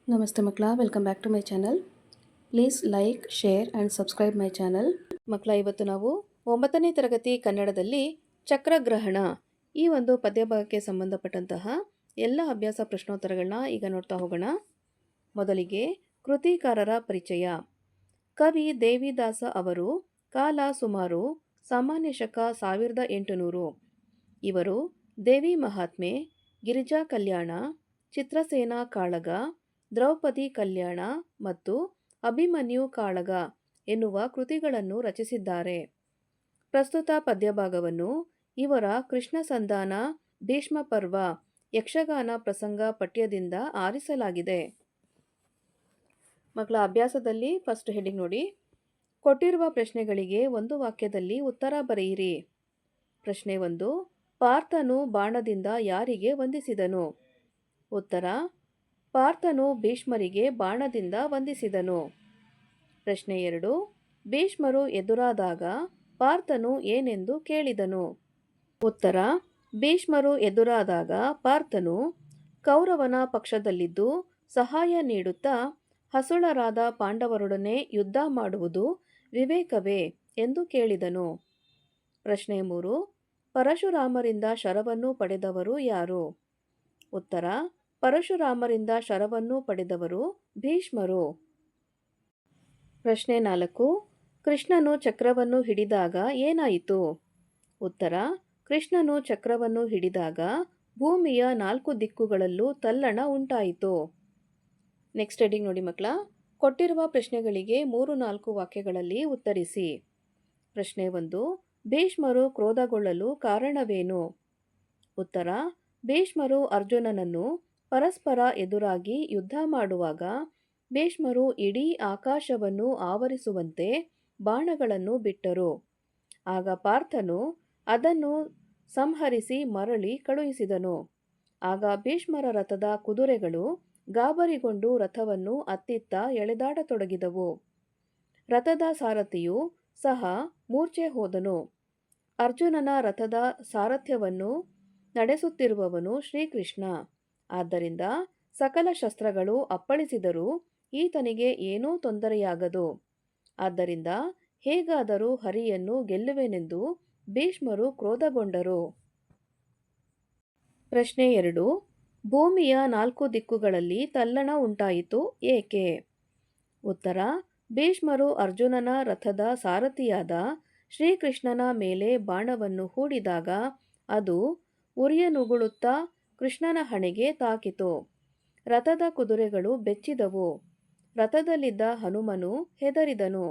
ನಮಸ್ತೆ ಮಕ್ಕಳ, welcome back to my channel. Please like, share and subscribe my channel. ಮಕ್ಕಳ, ಇವತ್ತು ನಾವು 9ನೇ ತರಗತಿ ಕನ್ನಡದಲ್ಲಿ ಚಕ್ರಗ್ರಹಣ ಈ ಒಂದು ಪದ್ಯಭಾಗಕ್ಕೆ ಸಂಬಂಧಪಟ್ಟಂತಹ ಎಲ್ಲ ಅಭ್ಯಾಸ ಪ್ರಶ್ನೋತ್ತರಗಳನ್ನ ಈಗ ನೋಡ್ತಾ ಹೋಗೋಣ. ಮೊದಲಿಗೆ ಕೃತಿಕಾರರ ಪರಿಚಯ. ಕವಿ ದೇವಿದಾಸ ಅವರು ಕಾಲ ಸುಮಾರು ಸಾಮಾನ್ಯ ಶಕ 1800. ಇವರು ದೇವಿ ಮಹಾತ್ಮೆ, ಗಿರಿಜಾ ಕಲ್ಯಾಣ, ಚಿತ್ರಸೇನ ಕಾಳಗ, ದ್ರೌಪದಿ ಕಲ್ಯಾಣ ಮತ್ತು ಅಭಿಮನ್ಯು ಕಾಳಗ ಎನ್ನುವ ಕೃತಿಗಳನ್ನು ರಚಿಸಿದ್ದಾರೆ. ಪ್ರಸ್ತುತ ಪದ್ಯಭಾಗವನ್ನು ಇವರ ಕೃಷ್ಣ ಸಂಧಾನ, ಭೀಷ್ಮ ಪರ್ವ, ಯಕ್ಷಗಾನ ಪ್ರಸಂಗ ಪಠ್ಯದಿಂದ ಆರಿಸಲಾಗಿದೆ. ಮಕ್ಕಳ, ಅಭ್ಯಾಸದಲ್ಲಿ ಫಸ್ಟ್ ಹೆಡಿಂಗ್ ನೋಡಿ. ಕೊಟ್ಟಿರುವ ಪ್ರಶ್ನೆಗಳಿಗೆ ಒಂದು ವಾಕ್ಯದಲ್ಲಿ ಉತ್ತರ ಬರೆಯಿರಿ. ಪ್ರಶ್ನೆ 1. ಪಾರ್ಥನು ಬಾಣದಿಂದ ಯಾರಿಗೆ ವಂದಿಸಿದನು? ಉತ್ತರ: ಪಾರ್ಥನು ಭೀಷ್ಮರಿಗೆ ಬಾಣದಿಂದ ವಂದಿಸಿದನು. ಪ್ರಶ್ನೆ 2. ಭೀಷ್ಮರು ಎದುರಾದಾಗ ಪಾರ್ಥನು ಏನೆಂದು ಕೇಳಿದನು? ಉತ್ತರ: ಭೀಷ್ಮರು ಎದುರಾದಾಗ ಪಾರ್ಥನು ಕೌರವನ ಪಕ್ಷದಲ್ಲಿದ್ದು ಸಹಾಯ ನೀಡುತ್ತಾ ಹಸುಳರಾದ ಪಾಂಡವರೊಡನೆ ಯುದ್ಧ ಮಾಡುವುದು ವಿವೇಕವೇ ಎಂದು ಕೇಳಿದನು. ಪ್ರಶ್ನೆ 3. ಪರಶುರಾಮರಿಂದ ಶರವನ್ನು ಪಡೆದವರು ಯಾರು? ಉತ್ತರ: ಪರಶುರಾಮರಿಂದ ಶರವನ್ನು ಪಡೆದವರು ಭೀಷ್ಮರು. ಪ್ರಶ್ನೆ 4. ಕೃಷ್ಣನು ಚಕ್ರವನ್ನು ಹಿಡಿದಾಗ ಏನಾಯಿತು? ಉತ್ತರ: ಕೃಷ್ಣನು ಚಕ್ರವನ್ನು ಹಿಡಿದಾಗ ಭೂಮಿಯ 4 ದಿಕ್ಕುಗಳಲ್ಲೂ ತಲ್ಲಣ ಉಂಟಾಯಿತು. ನೆಕ್ಸ್ಟ್ ಹೆಡಿಂಗ್ ನೋಡಿ ಮಕ್ಕಳ. ಕೊಟ್ಟಿರುವ ಪ್ರಶ್ನೆಗಳಿಗೆ 3-4 ವಾಕ್ಯಗಳಲ್ಲಿ ಉತ್ತರಿಸಿ. ಪ್ರಶ್ನೆ 1. ಭೀಷ್ಮರು ಕ್ರೋಧಗೊಳ್ಳಲು ಕಾರಣವೇನು? ಉತ್ತರ: ಭೀಷ್ಮರು ಅರ್ಜುನನನ್ನು ಪರಸ್ಪರ ಎದುರಾಗಿ ಯುದ್ಧ ಮಾಡುವಾಗ ಭೀಷ್ಮರು ಇಡೀ ಆಕಾಶವನ್ನು ಆವರಿಸುವಂತೆ ಬಾಣಗಳನ್ನು ಬಿಟ್ಟರು. ಆಗ ಪಾರ್ಥನು ಅದನ್ನು ಸಂಹರಿಸಿ ಮರಳಿ ಕಳುಹಿಸಿದನು. ಆಗ ಭೀಷ್ಮರ ರಥದ ಕುದುರೆಗಳು ಗಾಬರಿಗೊಂಡು ರಥವನ್ನು ಅತ್ತಿತ್ತ ಎಳೆದಾಡತೊಡಗಿದವು. ರಥದ ಸಾರಥಿಯು ಸಹ ಮೂರ್ಛೆ ಹೋದನು. ಅರ್ಜುನನ ರಥದ ಸಾರಥ್ಯವನ್ನು ನಡೆಸುತ್ತಿರುವವನು ಶ್ರೀಕೃಷ್ಣ. ಆದ್ದರಿಂದ ಸಕಲ ಶಸ್ತ್ರಗಳು ಅಪ್ಪಳಿಸಿದರೂ ಈತನಿಗೆ ಏನೂ ತೊಂದರೆಯಾಗದು. ಆದ್ದರಿಂದ ಹೇಗಾದರೂ ಹರಿಯನ್ನು ಗೆಲ್ಲುವೆನೆಂದು ಭೀಷ್ಮರು ಕ್ರೋಧಗೊಂಡರು. ಪ್ರಶ್ನೆ 2. ಭೂಮಿಯ 4 ದಿಕ್ಕುಗಳಲ್ಲಿ ತಲ್ಲಣ ಉಂಟಾಯಿತು ಏಕೆ? ಉತ್ತರ: ಭೀಷ್ಮರು ಅರ್ಜುನನ ರಥದ ಸಾರಥಿಯಾದ ಶ್ರೀಕೃಷ್ಣನ ಮೇಲೆ ಬಾಣವನ್ನು ಹೂಡಿದಾಗ ಅದು ಉರಿಯನುಗುಳುತ್ತಾ ಕೃಷ್ಣನ ಹಣೆಗೆ ತಾಕಿತು. ರಥದ ಕುದುರೆಗಳು ಬೆಚ್ಚಿದವು. ರಥದಲ್ಲಿದ್ದ ಹನುಮನು ಹೆದರಿದನು.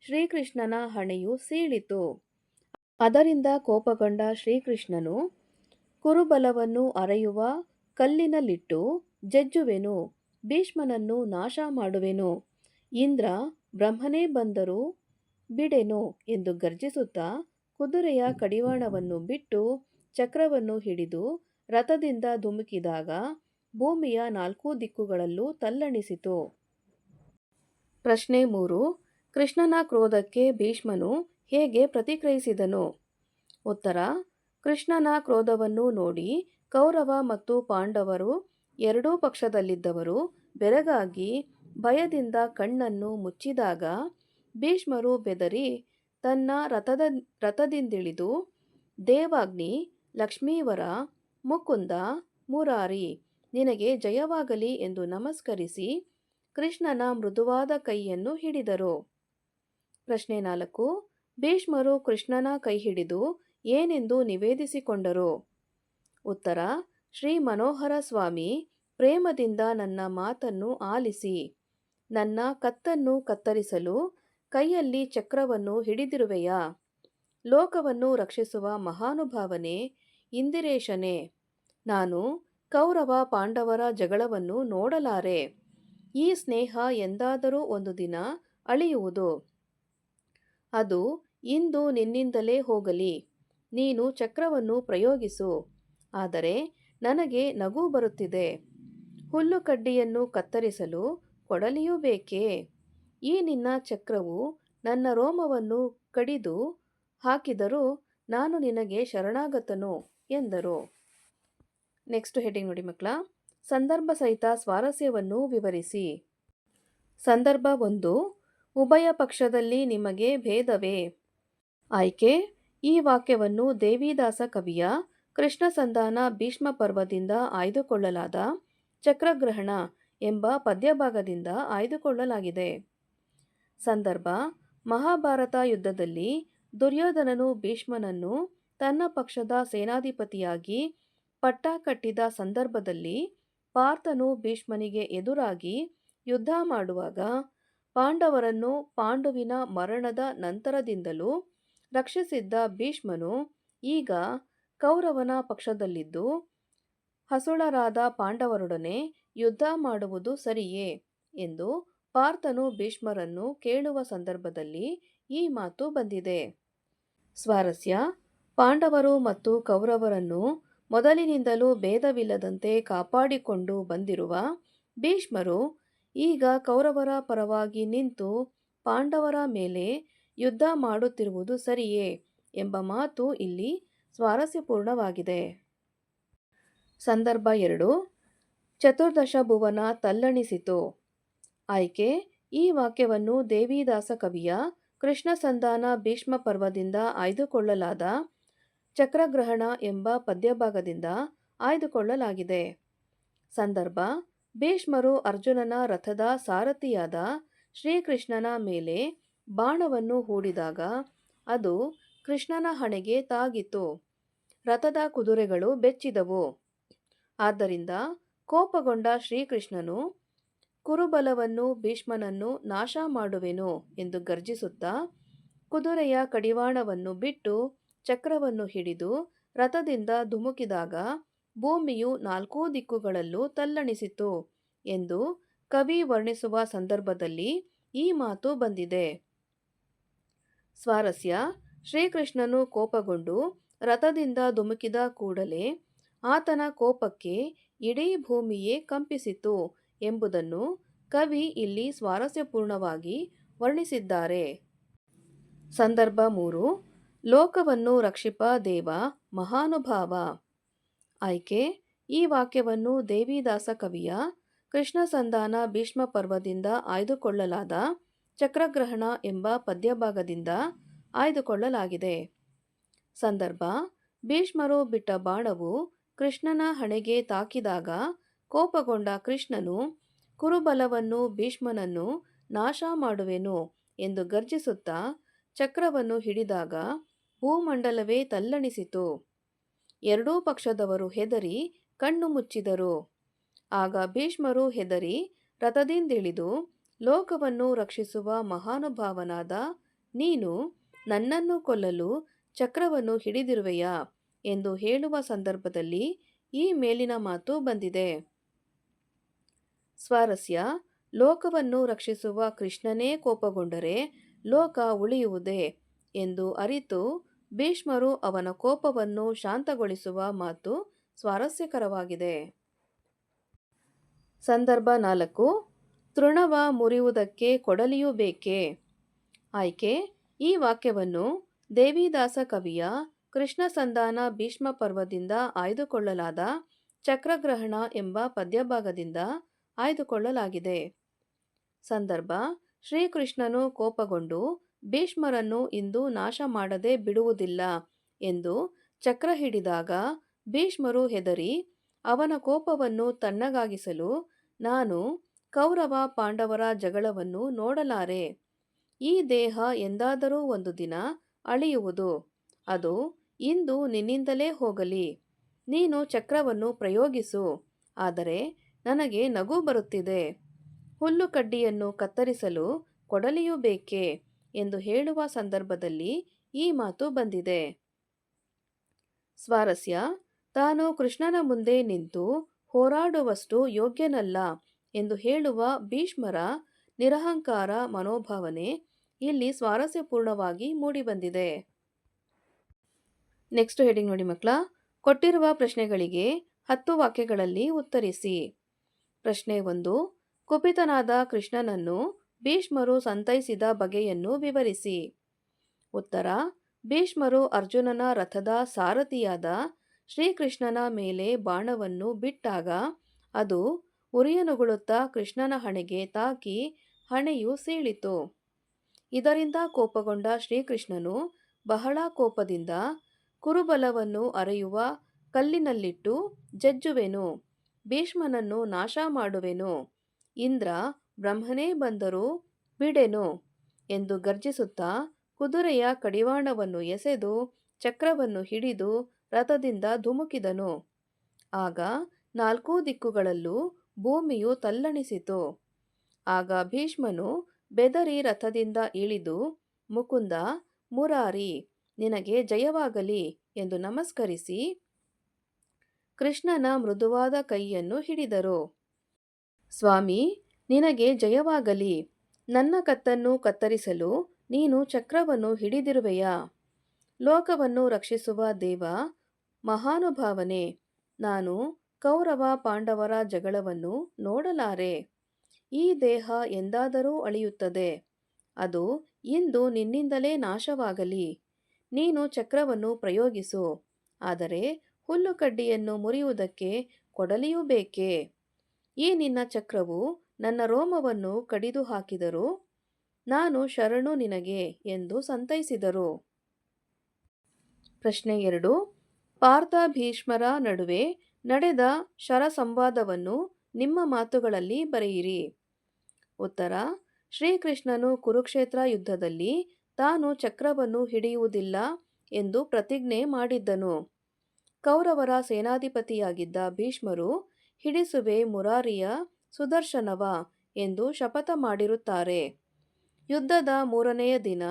ಶ್ರೀಕೃಷ್ಣನ ಹಣೆಯು ಸೀಳಿತು. ಅದರಿಂದ ಕೋಪಗೊಂಡ ಶ್ರೀಕೃಷ್ಣನು ಕುರುಬಲವನ್ನು ಅರೆಯುವ ಕಲ್ಲಿನಲ್ಲಿಟ್ಟು ಜಜ್ಜುವೆನು, ಭೀಷ್ಮನನ್ನು ನಾಶ ಮಾಡುವೆನು, ಇಂದ್ರ ಬ್ರಹ್ಮನೇ ಬಂದರೂ ಬಿಡೆನು ಎಂದು ಗರ್ಜಿಸುತ್ತಾ ಕುದುರೆಯ ಕಡಿವಾಣವನ್ನು ಬಿಟ್ಟು ಚಕ್ರವನ್ನು ಹಿಡಿದು ರಥದಿಂದ ಧುಮುಕಿದಾಗ ಭೂಮಿಯ 4 ದಿಕ್ಕುಗಳಲ್ಲೂ ತಲ್ಲಣಿಸಿತು. ಪ್ರಶ್ನೆ 3. ಕೃಷ್ಣನ ಕ್ರೋಧಕ್ಕೆ ಭೀಷ್ಮನು ಹೇಗೆ ಪ್ರತಿಕ್ರಿಯಿಸಿದನು? ಉತ್ತರ: ಕೃಷ್ಣನ ಕ್ರೋಧವನ್ನು ನೋಡಿ ಕೌರವ ಮತ್ತು ಪಾಂಡವರು ಎರಡೂ ಪಕ್ಷದಲ್ಲಿದ್ದವರು ಬೆರಗಾಗಿ ಭಯದಿಂದ ಕಣ್ಣನ್ನು ಮುಚ್ಚಿದಾಗ ಭೀಷ್ಮರು ಬೆದರಿ ತನ್ನ ರಥದಿಂದಿಳಿದು ದೇವಾಗ್ನಿ, ಲಕ್ಷ್ಮೀವರ, ಮುಕುಂದ, ಮುರಾರಿ, ನಿನಗೆ ಜಯವಾಗಲಿ ಎಂದು ನಮಸ್ಕರಿಸಿ ಕೃಷ್ಣನ ಮೃದುವಾದ ಕೈಯನ್ನು ಹಿಡಿದರು. ಪ್ರಶ್ನೆ 4. ಭೀಷ್ಮರು ಕೃಷ್ಣನ ಕೈ ಹಿಡಿದು ಏನೆಂದು ನಿವೇದಿಸಿಕೊಂಡರು? ಉತ್ತರ: ಶ್ರೀ ಮನೋಹರ ಸ್ವಾಮಿ, ಪ್ರೇಮದಿಂದ ನನ್ನ ಮಾತನ್ನು ಆಲಿಸಿ. ನನ್ನ ಕತ್ತನ್ನು ಕತ್ತರಿಸಲು ಕೈಯಲ್ಲಿ ಚಕ್ರವನ್ನು ಹಿಡಿದಿರುವೆಯಾ? ಲೋಕವನ್ನು ರಕ್ಷಿಸುವ ಮಹಾನುಭಾವನೇ, ಇಂದಿರೇಶನೇ, ನಾನು ಕೌರವ ಪಾಂಡವರ ಜಗಳವನ್ನು ನೋಡಲಾರೆ. ಈ ಸ್ನೇಹ ಎಂದಾದರೂ ಒಂದು ದಿನ ಅಳಿಯುವುದು. ಅದು ಇಂದು ನಿನ್ನಿಂದಲೇ ಹೋಗಲಿ. ನೀನು ಚಕ್ರವನ್ನು ಪ್ರಯೋಗಿಸು. ಆದರೆ ನನಗೆ ನಗು ಬರುತ್ತಿದೆ. ಹುಲ್ಲುಕಡ್ಡಿಯನ್ನು ಕತ್ತರಿಸಲು ಕೊಡಲಿಯೂ ಬೇಕೇ? ಈ ನಿನ್ನ ಚಕ್ರವು ನನ್ನ ರೋಮವನ್ನು ಕಡಿದು ಹಾಕಿದರೂ ನಾನು ನಿನಗೆ ಶರಣಾಗತನು ಎಂದರು. ನೆಕ್ಸ್ಟ್ ಹೆಡಿಂಗ್ ನೋಡಿ ಮಕ್ಕಳ. ಸಂದರ್ಭ ಸಹಿತ ಸ್ವಾರಸ್ಯವನ್ನು ವಿವರಿಸಿ. ಸಂದರ್ಭ 1. ಉಭಯ ಪಕ್ಷದಲ್ಲಿ ನಿಮಗೆ ಭೇದವೇ? ಆಯ್ಕೆ: ಈ ವಾಕ್ಯವನ್ನು ದೇವಿದಾಸ ಕವಿಯ ಕೃಷ್ಣ ಸಂಧಾನ ಭೀಷ್ಮ ಪರ್ವದಿಂದ ಆಯ್ದುಕೊಳ್ಳಲಾದ ಚಕ್ರಗ್ರಹಣ ಎಂಬ ಪದ್ಯಭಾಗದಿಂದ ಆಯ್ದುಕೊಳ್ಳಲಾಗಿದೆ. ಸಂದರ್ಭ: ಮಹಾಭಾರತ ಯುದ್ಧದಲ್ಲಿ ದುರ್ಯೋಧನನು ಭೀಷ್ಮನನ್ನು ತನ್ನ ಪಕ್ಷದ ಸೇನಾಧಿಪತಿಯಾಗಿ ಪಟ್ಟ ಕಟ್ಟಿದ ಸಂದರ್ಭದಲ್ಲಿ ಪಾರ್ಥನು ಭೀಷ್ಮನಿಗೆ ಎದುರಾಗಿ ಯುದ್ಧ ಮಾಡುವಾಗ ಪಾಂಡವರನ್ನು ಪಾಂಡುವಿನ ಮರಣದ ನಂತರದಿಂದಲೂ ರಕ್ಷಿಸಿದ್ದ ಭೀಷ್ಮನು ಈಗ ಕೌರವನ ಪಕ್ಷದಲ್ಲಿದ್ದು ಹಸುಳರಾದ ಪಾಂಡವರೊಡನೆ ಯುದ್ಧ ಮಾಡುವುದು ಸರಿಯೇ ಎಂದು ಪಾರ್ಥನು ಭೀಷ್ಮರನ್ನು ಕೇಳುವ ಸಂದರ್ಭದಲ್ಲಿ ಈ ಮಾತು ಬಂದಿದೆ. ಸ್ವಾರಸ್ಯ: ಪಾಂಡವರು ಮತ್ತು ಕೌರವರನ್ನು ಮೊದಲಿನಿಂದಲೂ ಭೇದವಿಲ್ಲದಂತೆ ಕಾಪಾಡಿಕೊಂಡು ಬಂದಿರುವ ಭೀಷ್ಮರು ಈಗ ಕೌರವರ ಪರವಾಗಿ ನಿಂತು ಪಾಂಡವರ ಮೇಲೆ ಯುದ್ಧ ಮಾಡುತ್ತಿರುವುದು ಸರಿಯೇ ಎಂಬ ಮಾತು ಇಲ್ಲಿ ಸ್ವಾರಸ್ಯಪೂರ್ಣವಾಗಿದೆ. ಸಂದರ್ಭ 2. ಚತುರ್ದಶ ಭುವನ ತಲ್ಲಣಿಸಿತು. ಆಯ್ಕೆ: ಈ ವಾಕ್ಯವನ್ನು ದೇವಿದಾಸ ಕವಿಯ ಕೃಷ್ಣ ಸಂಧಾನ ಭೀಷ್ಮ ಪರ್ವದಿಂದ ಆಯ್ದುಕೊಳ್ಳಲಾದ ಚಕ್ರಗ್ರಹಣ ಎಂಬ ಪದ್ಯಭಾಗದಿಂದ ಆಯ್ದುಕೊಳ್ಳಲಾಗಿದೆ. ಸಂದರ್ಭ: ಭೀಷ್ಮರು ಅರ್ಜುನನ ರಥದ ಸಾರಥಿಯಾದ ಶ್ರೀಕೃಷ್ಣನ ಮೇಲೆ ಬಾಣವನ್ನು ಹೂಡಿದಾಗ ಅದು ಕೃಷ್ಣನ ಹಣೆಗೆ ತಾಗಿತು. ರಥದ ಕುದುರೆಗಳು ಬೆಚ್ಚಿದವು. ಆದ್ದರಿಂದ ಕೋಪಗೊಂಡ ಶ್ರೀಕೃಷ್ಣನು ಕುರುಬಲವನ್ನು ಭೀಷ್ಮನನ್ನು ನಾಶ ಮಾಡುವೆನು ಎಂದು ಗರ್ಜಿಸುತ್ತಾ ಕುದುರೆಯ ಕಡಿವಾಣವನ್ನು ಬಿಟ್ಟು ಚಕ್ರವನ್ನು ಹಿಡಿದು ರಥದಿಂದ ಧುಮುಕಿದಾಗ ಭೂಮಿಯು 4 ದಿಕ್ಕುಗಳಲ್ಲೂ ತಲ್ಲಣಿಸಿತು ಎಂದು ಕವಿ ವರ್ಣಿಸುವ ಸಂದರ್ಭದಲ್ಲಿ ಈ ಮಾತು ಬಂದಿದೆ. ಸ್ವಾರಸ್ಯ: ಶ್ರೀಕೃಷ್ಣನು ಕೋಪಗೊಂಡು ರಥದಿಂದ ಧುಮುಕಿದ ಕೂಡಲೇ ಆತನ ಕೋಪಕ್ಕೆ ಇಡೀ ಭೂಮಿಯೇ ಕಂಪಿಸಿತು ಎಂಬುದನ್ನು ಕವಿ ಇಲ್ಲಿ ಸ್ವಾರಸ್ಯಪೂರ್ಣವಾಗಿ ವರ್ಣಿಸಿದ್ದಾರೆ. ಸಂದರ್ಭ 3. ಲೋಕವನ್ನು ರಕ್ಷಿಪ ದೇವ ಮಹಾನುಭಾವ. ಆಯ್ಕೆ: ಈ ವಾಕ್ಯವನ್ನು ದೇವಿದಾಸ ಕವಿಯ ಕೃಷ್ಣ ಸಂಧಾನ ಭೀಷ್ಮ ಪರ್ವದಿಂದ ಆಯ್ದುಕೊಳ್ಳಲಾದ ಚಕ್ರಗ್ರಹಣ ಎಂಬ ಪದ್ಯಭಾಗದಿಂದ ಆಯ್ದುಕೊಳ್ಳಲಾಗಿದೆ. ಸಂದರ್ಭ: ಭೀಷ್ಮರು ಬಿಟ್ಟ ಬಾಣವು ಕೃಷ್ಣನ ಹಣೆಗೆ ತಾಕಿದಾಗ ಕೋಪಗೊಂಡ ಕೃಷ್ಣನು ಕುರುಬಲವನ್ನು ಭೀಷ್ಮನನ್ನು ನಾಶ ಮಾಡುವೆನು ಎಂದು ಗರ್ಜಿಸುತ್ತಾ ಚಕ್ರವನ್ನು ಹಿಡಿದಾಗ ಭೂಮಂಡಲವೇ ತಲ್ಲಣಿಸಿತು. ಎರಡೂ ಪಕ್ಷದವರು ಹೆದರಿ ಕಣ್ಣು ಮುಚ್ಚಿದರು. ಆಗ ಭೀಷ್ಮರು ಹೆದರಿ ರಥದಿಂದಿಳಿದು ಲೋಕವನ್ನು ರಕ್ಷಿಸುವ ಮಹಾನುಭಾವನಾದ ನೀನು ನನ್ನನ್ನು ಕೊಲ್ಲಲು ಚಕ್ರವನ್ನು ಹಿಡಿದಿರುವೆಯಾ ಎಂದು ಹೇಳುವ ಸಂದರ್ಭದಲ್ಲಿ ಈ ಮೇಲಿನ ಮಾತು ಬಂದಿದೆ. ಸ್ವಾರಸ್ಯ: ಲೋಕವನ್ನು ರಕ್ಷಿಸುವ ಕೃಷ್ಣನೇ ಕೋಪಗೊಂಡರೆ ಲೋಕ ಉಳಿಯುವುದೇ ಎಂದು ಅರಿತು ಭೀಷ್ಮರು ಅವನ ಕೋಪವನ್ನು ಶಾಂತಗೊಳಿಸುವ ಮಾತು ಸ್ವಾರಸ್ಯಕರವಾಗಿದೆ. ಸಂದರ್ಭ 4. ತೃಣವ ಮುರಿಯುವುದಕ್ಕೆ ಕೊಡಲಿಯು ಬೇಕೇ? ಆಯ್ಕೆ: ಈ ವಾಕ್ಯವನ್ನು ದೇವಿದಾಸ ಕವಿಯ ಕೃಷ್ಣ ಸಂಧಾನ ಭೀಷ್ಮ ಪರ್ವದಿಂದ ಆಯ್ದುಕೊಳ್ಳಲಾದ ಚಕ್ರಗ್ರಹಣ ಎಂಬ ಪದ್ಯಭಾಗದಿಂದ ಆಯ್ದುಕೊಳ್ಳಲಾಗಿದೆ. ಸಂದರ್ಭ: ಶ್ರೀಕೃಷ್ಣನು ಕೋಪಗೊಂಡು ಭೀಷ್ಮರನ್ನು ಇಂದು ನಾಶ ಮಾಡದೆ ಬಿಡುವುದಿಲ್ಲ ಎಂದು ಚಕ್ರ ಹಿಡಿದಾಗ ಭೀಷ್ಮರು ಹೆದರಿ ಅವನ ಕೋಪವನ್ನು ತಣ್ಣಗಾಗಿಸಲು ನಾನು ಕೌರವ ಪಾಂಡವರ ಜಗಳವನ್ನು ನೋಡಲಾರೆ. ಈ ದೇಹ ಎಂದಾದರೂ ಒಂದು ದಿನ ಅಳಿಯುವುದು. ಅದು ಇಂದು ನಿನ್ನಿಂದಲೇ ಹೋಗಲಿ. ನೀನು ಚಕ್ರವನ್ನು ಪ್ರಯೋಗಿಸು. ಆದರೆ ನನಗೆ ನಗು ಬರುತ್ತಿದೆ. ಹುಲ್ಲು ಕಡ್ಡಿಯನ್ನು ಕತ್ತರಿಸಲು ಕೊಡಲಿಯು ಬೇಕೇ ಎಂದು ಹೇಳುವ ಸಂದರ್ಭದಲ್ಲಿ ಈ ಮಾತು ಬಂದಿದೆ. ಸ್ವಾರಸ್ಯ: ತಾನು ಕೃಷ್ಣನ ಮುಂದೆ ನಿಂತು ಹೋರಾಡುವಷ್ಟು ಯೋಗ್ಯನಲ್ಲ ಎಂದು ಹೇಳುವ ಭೀಷ್ಮರ ನಿರಹಂಕಾರ ಮನೋಭಾವನೆ ಇಲ್ಲಿ ಸ್ವಾರಸ್ಯಪೂರ್ಣವಾಗಿ ಮೂಡಿಬಂದಿದೆ. ನೆಕ್ಸ್ಟ್ ಹೆಡಿಂಗ್ ನೋಡಿ ಮಕ್ಕಳ. ಕೊಟ್ಟಿರುವ ಪ್ರಶ್ನೆಗಳಿಗೆ 10 ವಾಕ್ಯಗಳಲ್ಲಿ ಉತ್ತರಿಸಿ. ಪ್ರಶ್ನೆ 1. ಕುಪಿತನಾದ ಕೃಷ್ಣನನ್ನು ಭೀಷ್ಮರು ಸಂತೈಸಿದ ಬಗೆಯನ್ನು ವಿವರಿಸಿ. ಉತ್ತರ: ಭೀಷ್ಮರು ಅರ್ಜುನನ ರಥದ ಸಾರಥಿಯಾದ ಶ್ರೀಕೃಷ್ಣನ ಮೇಲೆ ಬಾಣವನ್ನು ಬಿಟ್ಟಾಗ ಅದು ಉರಿಯನುಗುಳುತ್ತಾ ಕೃಷ್ಣನ ಹಣೆಗೆ ತಾಕಿ ಹಣೆಯು ಸೀಳಿತು. ಇದರಿಂದ ಕೋಪಗೊಂಡ ಶ್ರೀಕೃಷ್ಣನು ಬಹಳ ಕೋಪದಿಂದ ಕುರುಬಲವನ್ನು ಅರೆಯುವ ಕಲ್ಲಿನಲ್ಲಿಟ್ಟು ಜಜ್ಜುವೆನು, ಭೀಷ್ಮನನ್ನು ನಾಶ ಮಾಡುವೆನು, ಇಂದ್ರ ಬ್ರಹ್ಮನೇ ಬಂದರೂ ಬಿಡೆನು ಎಂದು ಗರ್ಜಿಸುತ್ತಾ ಕುದುರೆಯ ಕಡಿವಾಣವನ್ನು ಎಸೆದು ಚಕ್ರವನ್ನು ಹಿಡಿದು ರಥದಿಂದ ಧುಮುಕಿದನು. ಆಗ ನಾಲ್ಕೂ ದಿಕ್ಕುಗಳಲ್ಲೂ ಭೂಮಿಯು ತಲ್ಲಣಿಸಿತು. ಆಗ ಭೀಷ್ಮನು ಬೆದರಿ ರಥದಿಂದ ಇಳಿದು, ಮುಕುಂದ, ಮುರಾರಿ, ನಿನಗೆ ಜಯವಾಗಲಿ ಎಂದು ನಮಸ್ಕರಿಸಿ ಕೃಷ್ಣನ ಮೃದುವಾದ ಕೈಯನ್ನು ಹಿಡಿದರು. ಸ್ವಾಮಿ, ನಿನಗೆ ಜಯವಾಗಲಿ. ನನ್ನ ಕತ್ತನ್ನು ಕತ್ತರಿಸಲು ನೀನು ಚಕ್ರವನ್ನು ಹಿಡಿದಿರುವೆಯಾ? ಲೋಕವನ್ನು ರಕ್ಷಿಸುವ ದೇವ, ಮಹಾನುಭಾವನೆ, ನಾನು ಕೌರವ ಪಾಂಡವರ ಜಗಳವನ್ನು ನೋಡಲಾರೆ. ಈ ದೇಹ ಎಂದಾದರೂ ಅಳಿಯುತ್ತದೆ. ಅದು ಇಂದು ನಿನ್ನಿಂದಲೇ ನಾಶವಾಗಲಿ. ನೀನು ಚಕ್ರವನ್ನು ಪ್ರಯೋಗಿಸು. ಆದರೆ ಹುಲ್ಲುಕಡ್ಡಿಯನ್ನು ಮುರಿಯುವುದಕ್ಕೆ ಕೊಡಲಿಯೂ ಬೇಕೇ? ಈ ನಿನ್ನ ಚಕ್ರವು ನನ್ನ ರೋಮವನ್ನು ಕಡಿದು ಹಾಕಿದರೂ ನಾನು ಶರಣು ನಿನಗೆ ಎಂದು ಸಂತೈಸಿದರು. ಪ್ರಶ್ನೆ 2. ಪಾರ್ಥ ಭೀಷ್ಮರ ನಡುವೆ ನಡೆದ ಶರಸಂವಾದವನ್ನು ನಿಮ್ಮ ಮಾತುಗಳಲ್ಲಿ ಬರೆಯಿರಿ. ಉತ್ತರ. ಶ್ರೀಕೃಷ್ಣನು ಕುರುಕ್ಷೇತ್ರ ಯುದ್ಧದಲ್ಲಿ ತಾನು ಚಕ್ರವನ್ನು ಹಿಡಿಯುವುದಿಲ್ಲ ಎಂದು ಪ್ರತಿಜ್ಞೆ ಮಾಡಿದ್ದನು. ಕೌರವರ ಸೇನಾಧಿಪತಿಯಾಗಿದ್ದ ಭೀಷ್ಮರು ಹಿಡಿಸುವೆ ಮುರಾರಿಯ ಸುದರ್ಶನವ ಎಂದು ಶಪಥ ಮಾಡಿರುತ್ತಾರೆ. ಯುದ್ಧದ 3ನೆಯ ದಿನ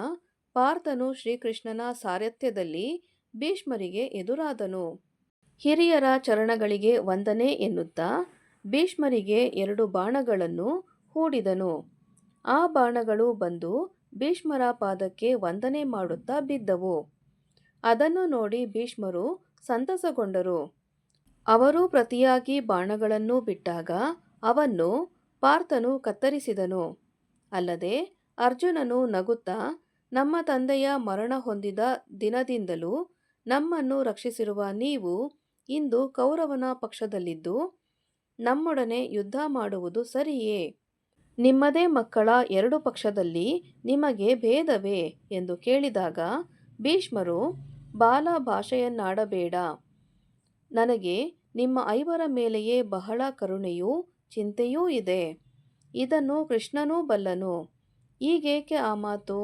ಪಾರ್ಥನು ಶ್ರೀಕೃಷ್ಣನ ಸಾರಥ್ಯದಲ್ಲಿ ಭೀಷ್ಮರಿಗೆ ಎದುರಾದನು. ಹಿರಿಯರ ಚರಣಗಳಿಗೆ ವಂದನೆ ಎನ್ನುತ್ತಾ ಭೀಷ್ಮರಿಗೆ 2 ಬಾಣಗಳನ್ನು ಹೂಡಿದನು. ಆ ಬಾಣಗಳು ಬಂದು ಭೀಷ್ಮರ ಪಾದಕ್ಕೆ ವಂದನೆ ಮಾಡುತ್ತಾ ಬಿದ್ದವು. ಅದನ್ನು ನೋಡಿ ಭೀಷ್ಮರು ಸಂತಸಗೊಂಡರು. ಅವರು ಪ್ರತಿಯಾಗಿ ಬಾಣಗಳನ್ನು ಬಿಟ್ಟಾಗ ಅವನ್ನು ಪಾರ್ಥನು ಕತ್ತರಿಸಿದನು. ಅಲ್ಲದೆ ಅರ್ಜುನನು ನಗುತ್ತಾ, ನಮ್ಮ ತಂದೆಯ ಮರಣ ಹೊಂದಿದ ದಿನದಿಂದಲೂ ನಮ್ಮನ್ನು ರಕ್ಷಿಸಿರುವ ನೀವು ಇಂದು ಕೌರವನ ಪಕ್ಷದಲ್ಲಿದ್ದು ನಮ್ಮೊಡನೆ ಯುದ್ಧ ಮಾಡುವುದು ಸರಿಯೇ? ನಿಮ್ಮದೇ ಮಕ್ಕಳ 2 ಪಕ್ಷದಲ್ಲಿ ನಿಮಗೆ ಭೇದವೇ ಎಂದು ಕೇಳಿದಾಗ ಭೀಷ್ಮರು, ಬಾಲ ಭಾಷೆಯನ್ನಾಡಬೇಡ. ನನಗೆ ನಿಮ್ಮ 5 ಮೇಲೆಯೇ ಬಹಳ ಕರುಣೆಯೂ ಚಿಂತೆಯೂ ಇದೆ. ಇದನ್ನು ಕೃಷ್ಣನೂ ಬಲ್ಲನು. ಈಗೇಕೆ ಆ ಮಾತು?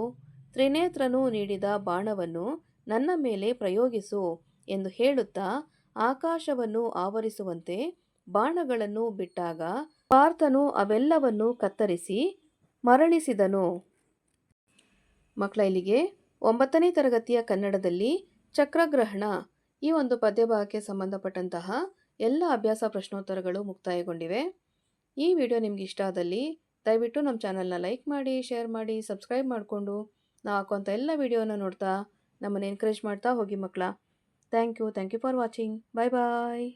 ತ್ರಿನೇತ್ರನು ನೀಡಿದ ಬಾಣವನ್ನು ನನ್ನ ಮೇಲೆ ಪ್ರಯೋಗಿಸು ಎಂದು ಹೇಳುತ್ತಾ ಆಕಾಶವನ್ನು ಆವರಿಸುವಂತೆ ಬಾಣಗಳನ್ನು ಬಿಟ್ಟಾಗ ಪಾರ್ಥನು ಅವೆಲ್ಲವನ್ನು ಕತ್ತರಿಸಿ ಮರಳಿಸಿದನು. ಮಕ್ಕಳ, ಇಲ್ಲಿಗೆ 9ನೇ ತರಗತಿಯ ಕನ್ನಡದಲ್ಲಿ ಚಕ್ರಗ್ರಹಣ ಈ ಒಂದು ಪದ್ಯಭಾಗಕ್ಕೆ ಸಂಬಂಧಪಟ್ಟಂತಹ ಎಲ್ಲ ಅಭ್ಯಾಸ ಪ್ರಶ್ನೋತ್ತರಗಳು ಮುಕ್ತಾಯಗೊಂಡಿವೆ. ಈ ವಿಡಿಯೋ ನಿಮ್ಗೆ ಇಷ್ಟ ಆದಲ್ಲಿ ದಯವಿಟ್ಟು ನಮ್ಮ ಚಾನಲ್ನ ಲೈಕ್ ಮಾಡಿ, ಶೇರ್ ಮಾಡಿ, ಸಬ್ಸ್ಕ್ರೈಬ್ ಮಾಡಿಕೊಂಡು ನಾವು ಹಾಕುವಂಥ ಎಲ್ಲ ವಿಡಿಯೋನ ನೋಡ್ತಾ ನಮ್ಮನ್ನು ಎನ್ಕರೇಜ್ ಮಾಡ್ತಾ ಹೋಗಿ ಮಕ್ಕಳ. Thank you for watching. Bye bye.